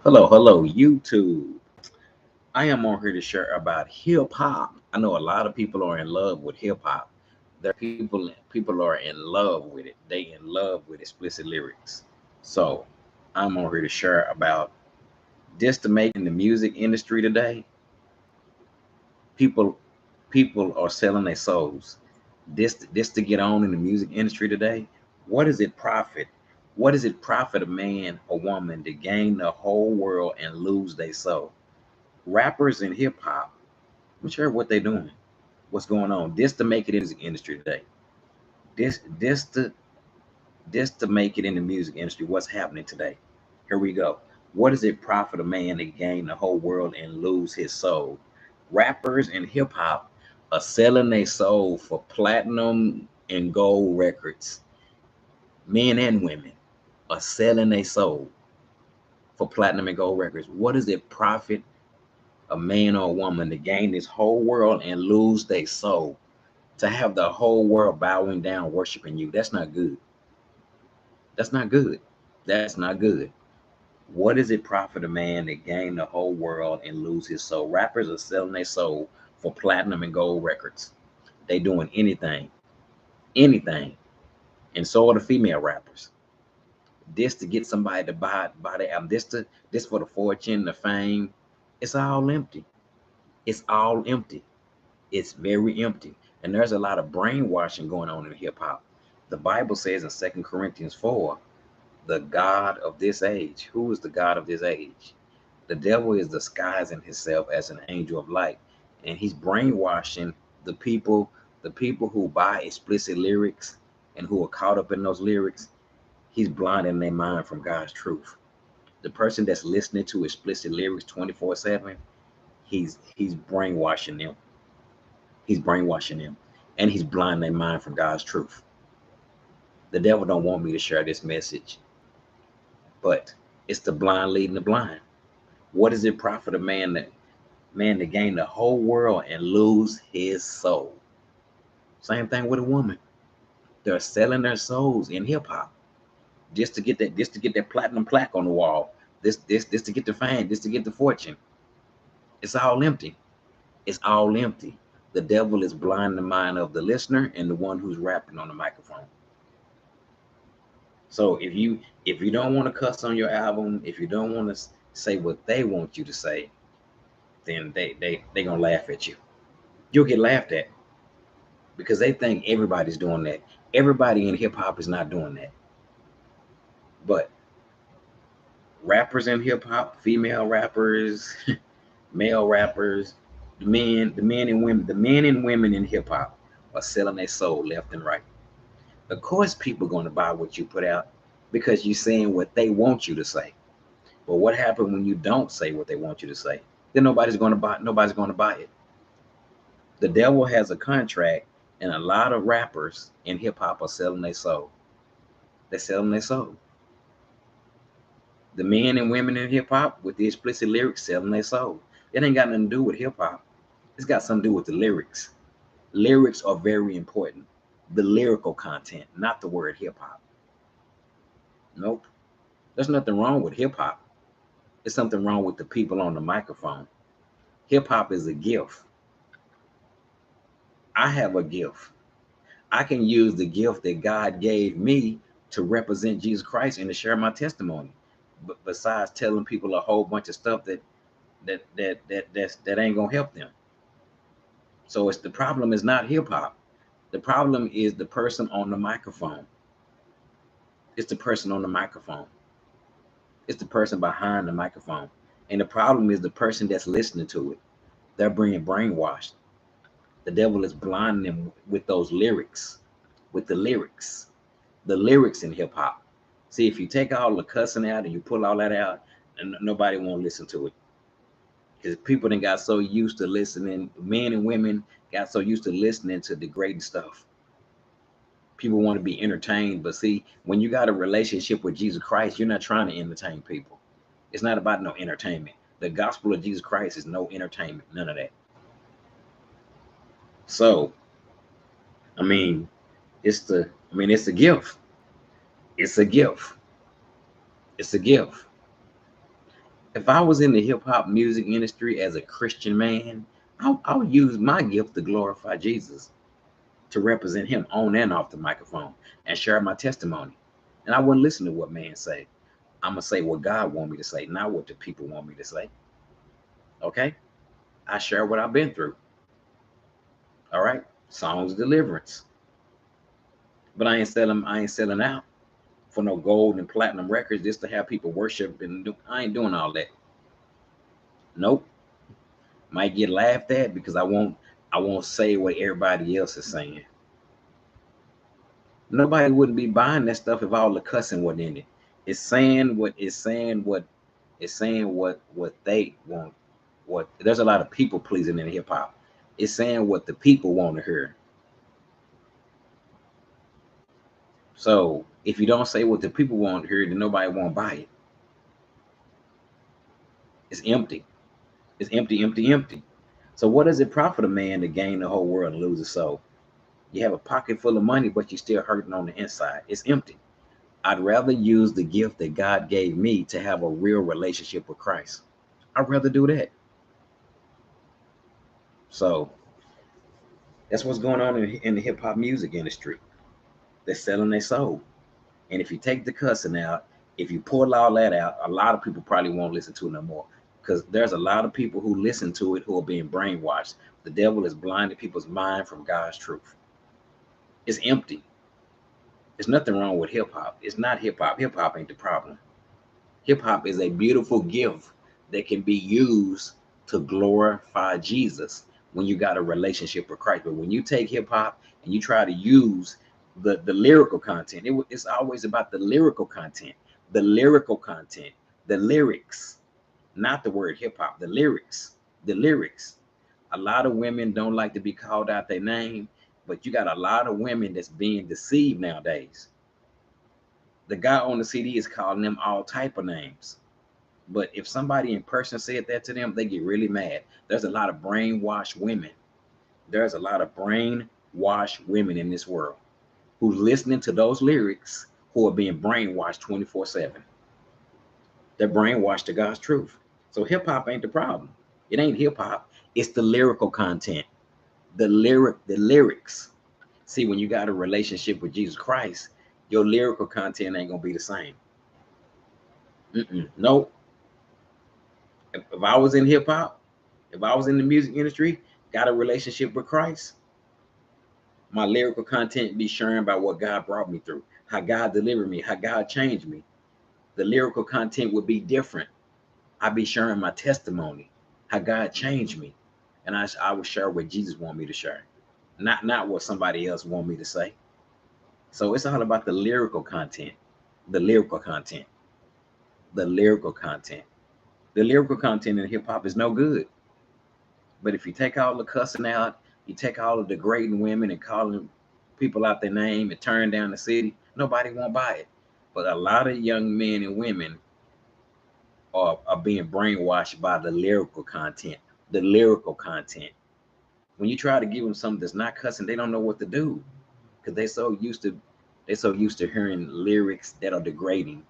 Hello, YouTube. I am on here to share about hip hop. I know a lot of people are in love with hip hop. There are people are in love with it. They in love with explicit lyrics. So I'm on here to share about this to make in the music industry today. People people are selling their souls. This to get on in the music industry today. What does it profit? What does it profit a man or woman to gain the whole world and lose their soul? Rappers and hip hop, I'm sure what they're doing, what's going on. This to make it in the music industry today. This this to this to make it in the music industry. What's happening today? Here we go. What does it profit a man to gain the whole world and lose his soul? Rappers and hip hop are selling their soul for platinum and gold records. Men and women are selling their soul for platinum and gold records. What does it profit a man or a woman to gain this whole world and lose their soul? To have the whole world bowing down, worshiping you. That's not good. That's not good. That's not good. What does it profit a man to gain the whole world and lose his soul? Rappers are selling their soul for platinum and gold records. They doing anything. And so are the female rappers. This to get somebody to buy the album. This for the fortune, the fame. It's all empty. It's all empty. It's very empty. And there's a lot of brainwashing going on in hip hop. The Bible says in 2 Corinthians 4, the God of this age. Who is the God of this age? The devil is disguising himself as an angel of light. And he's brainwashing the people, the people who buy explicit lyrics and who are caught up in those lyrics. He's blinding their mind from God's truth. The person that's listening to explicit lyrics 24/7, he's brainwashing them. He's brainwashing them. And he's blinding their mind from God's truth. The devil don't want me to share this message, but it's the blind leading the blind. What does it profit a man to gain the whole world and lose his soul? Same thing with a woman. They're selling their souls in hip hop just to get that platinum plaque on the wall. This to get the fame, this to get the fortune. It's all empty. It's all empty. The devil is blinding the mind of the listener and the one who's rapping on the microphone. So if you don't want to cuss on your album, if you don't want to say what they want you to say, then they gonna laugh at you. You'll get laughed at because they think everybody's doing that. Everybody in hip hop is not doing that. But rappers in hip hop, female rappers, male rappers, the men and women in hip hop are selling their soul left and right. Of course, people are going to buy what you put out because you're saying what they want you to say. But what happens when you don't say what they want you to say? Then nobody's going to buy. Nobody's going to buy it. The devil has a contract, and a lot of rappers in hip hop are selling their soul. They're selling their soul. The men and women in hip hop with the explicit lyrics selling their soul. It ain't got nothing to do with hip hop. It's got something to do with the lyrics. Lyrics are very important. The lyrical content, not the word hip hop. Nope. There's nothing wrong with hip hop. There's something wrong with the people on the microphone. Hip hop is a gift. I have a gift. I can use the gift that God gave me to represent Jesus Christ and to share my testimony. But besides telling people a whole bunch of stuff that ain't gonna help them. So it's the problem is not hip hop. The problem is the person on the microphone. It's the person on the microphone. It's the person behind the microphone. And the problem is the person that's listening to it. They're being brainwashed. The devil is blinding them with those lyrics, with the lyrics in hip hop. See, if you take all the cussing out and you pull all that out, and nobody won't listen to it. Because people then got so used to listening, men and women got so used to listening to degrading stuff. People want to be entertained, but see, when you got a relationship with Jesus Christ, you're not trying to entertain people. It's not about no entertainment. The gospel of Jesus Christ is no entertainment, none of that. So, I mean, it's a gift. It's a gift. It's a gift. If I was in the hip hop music industry as a Christian man, I would use my gift to glorify Jesus, to represent him on and off the microphone and share my testimony. And I wouldn't listen to what man say. I'm gonna say what God want me to say, not what the people want me to say. Okay? I share what I've been through. All right? Songs of deliverance. But I ain't selling out for no gold and platinum records just to have people worship I ain't doing all that. Nope. Might get laughed at because I won't say what everybody else is saying. Nobody wouldn't be buying that stuff if all the cussing wasn't in it. It's saying what they want. What there's a lot of people pleasing in hip hop. It's saying what the people want to hear. So if you don't say what the people want to hear, then nobody won't buy it. It's empty. It's empty, empty, empty. So what does it profit a man to gain the whole world and lose his soul? You have a pocket full of money, but you're still hurting on the inside. It's empty. I'd rather use the gift that God gave me to have a real relationship with Christ. I'd rather do that. So that's what's going on in the hip hop music industry. They're selling their soul. And if you take the cussing out, if you pull all that out, a lot of people probably won't listen to it no more. Because there's a lot of people who listen to it who are being brainwashed. The devil is blinding people's mind from God's truth. It's empty. There's nothing wrong with hip hop. It's not hip hop. Hip hop ain't the problem. Hip hop is a beautiful gift that can be used to glorify Jesus when you got a relationship with Christ. But when you take hip hop and you try to use the lyrical content, it's always about the lyrical content, the lyrical content, the lyrics, not the word hip hop, the lyrics, the lyrics. A lot of women don't like to be called out their name, but you got a lot of women that's being deceived nowadays. The guy on the CD is calling them all type of names. But if somebody in person said that to them, they get really mad. There's a lot of brainwashed women. There's a lot of brainwashed women in this world who's listening to those lyrics who are being brainwashed 24/7. They're brainwashed to God's truth. So hip hop ain't the problem. It ain't hip hop. It's the lyrical content, the lyrics. See, when you got a relationship with Jesus Christ, your lyrical content ain't gonna be the same. Nope. If I was in hip hop, if I was in the music industry, got a relationship with Christ, my lyrical content be sharing about what God brought me through, how God delivered me, how God changed me. The lyrical content would be different. I'd be sharing my testimony, how God changed me, and I would share what Jesus want me to share, not what somebody else want me to say. So it's all about the lyrical content, the lyrical content, the lyrical content. The lyrical content in hip hop is no good. But if you take all the cussing out, you take all the degrading women and calling people out their name and turn down the city, nobody won't buy it. But a lot of young men and women are being brainwashed by the lyrical content. The lyrical content. When you try to give them something that's not cussing, they don't know what to do because they're so used to hearing lyrics that are degrading.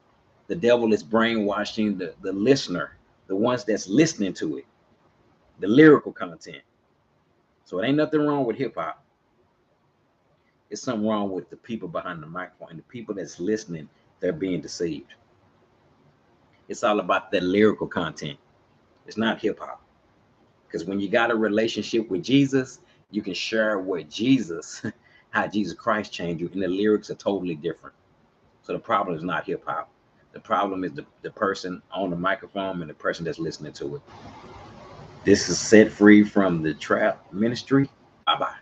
The devil is brainwashing the listener, the ones that's listening to it, the lyrical content. So it ain't nothing wrong with hip hop. It's something wrong with the people behind the microphone and the people that's listening. They're being deceived. It's all about the lyrical content. It's not hip hop. Because when you got a relationship with Jesus, you can share what Jesus, how Jesus Christ changed you, and the lyrics are totally different. So the problem is not hip hop. The problem is the person on the microphone and the person that's listening to it. This is Set Free from the Trap Ministry. Bye bye.